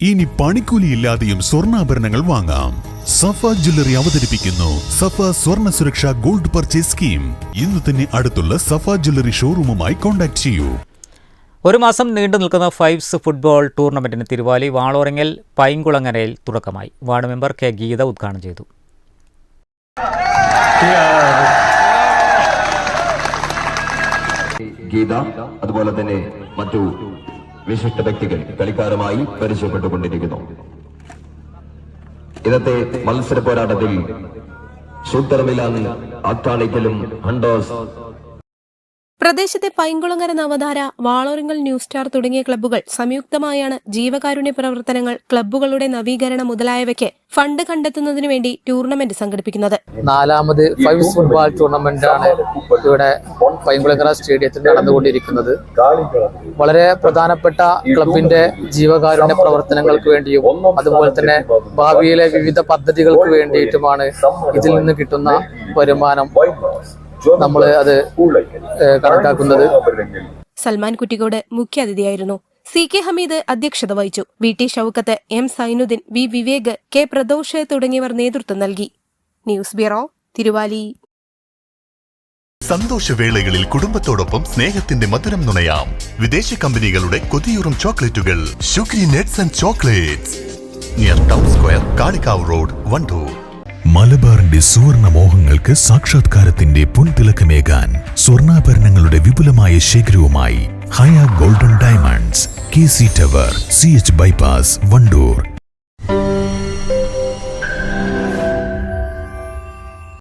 ഇനി പണിക്കൂലിയില്ലാതെയും സ്വർണ്ണാഭരണങ്ങൾ വാങ്ങാം. സഫ ജ്വല്ലറി അവതരിപ്പിക്കുന്നു സഫ സ്വർണ്ണ സുരക്ഷ ഗോൾഡ് പർച്ചേസ് സ്കീം. ഇന്ന് തന്നെ അടുത്തുള്ള സഫ ജ്വല്ലറി ഷോറൂമുമായി കോൺടാക്ട് ചെയ്യൂ. ഒരു മാസം നീണ്ടു നിൽക്കുന്ന ഫൈവ്സ് ഫുട്ബോൾ ടൂർണമെന്റിന് തിരുവാലി വാളോറങ്ങൽ പൈങ്കുളങ്ങരയിൽ തുടക്കമായി. വാർഡ് മെമ്പർ കെ ഗീത ഉദ്ഘാടനം ചെയ്തു. ഗീത അതുപോലെ തന്നെ മറ്റു വിശിഷ്ട വ്യക്തികൾ കളിക്കാരുമായി പരിചയപ്പെട്ടുകൊണ്ടിരിക്കുന്നു. ഇന്നത്തെ മത്സര പോരാട്ടത്തിൽ സൂത്രമിലാൻ അത്താണിക്കലും ഹണ്ടോസ്. പ്രദേശത്തെ പൈങ്കുളങ്ങര നവധാര, വാളോരങ്ങൽ ന്യൂ സ്റ്റാർ തുടങ്ങിയ ക്ലബ്ബുകൾ സംയുക്തമായാണ് ജീവകാരുണ്യ പ്രവർത്തനങ്ങൾ, ക്ലബ്ബുകളുടെ നവീകരണം മുതലായവയ്ക്ക് ഫണ്ട് കണ്ടെത്തുന്നതിനു വേണ്ടി ടൂർണമെന്റ് സംഘടിപ്പിക്കുന്നത്. 4ാമത് ഫൈവ്സ് ഫുട്ബോൾ ടൂർണമെന്റാണ് ഇവിടെ പൈങ്കുളങ്ങര സ്റ്റേഡിയത്തിൽ നടന്നുകൊണ്ടിരിക്കുന്നത്. വളരെ പ്രധാനപ്പെട്ട ക്ലബിന്റെ ജീവകാരുണ്യ പ്രവർത്തനങ്ങൾക്ക് വേണ്ടിയും അതുപോലെ തന്നെ ഭാവിയിലെ വിവിധ പദ്ധതികൾക്ക് വേണ്ടിയിട്ടുമാണ് ഇതിൽ നിന്ന് കിട്ടുന്ന വരുമാനം നമ്മൾ അത് കണക്കാക്കുന്നത്. സൽമാൻ കുറ്റിക്കോട് മുഖ്യാതിഥിയായിരുന്നു. CK ഹമീദ് അധ്യക്ഷത വഹിച്ചു. VT Shoukath, M Zainuddin, V Vivek, K Pradosh തുടങ്ങിയവർ നേതൃത്വം നൽകി. News bureau, Thiruvali. സന്തോഷവേളകളിൽ കുടുംബത്തോടൊപ്പം സ്നേഹത്തിന്റെ മധുരം നുണയാം. വിദേശ കമ്പനികളുടെ കൊതിയൂറും ചോക്ലേറ്റുകൾ sugary nuts and chocolates near town square, Kalikavu road, Wandoor. മലബാറിന്റെ സുവർണ മോഹങ്ങൾക്ക് സാക്ഷാത്കാരത്തിന്റെ പൊൻതിളക്കമേകാൻ സ്വർണ്ണാഭരണങ്ങളുടെ വിപുലമായ ശേഖരവുമായി Haya golden diamonds, KC tower, CH bypass, Wandoor.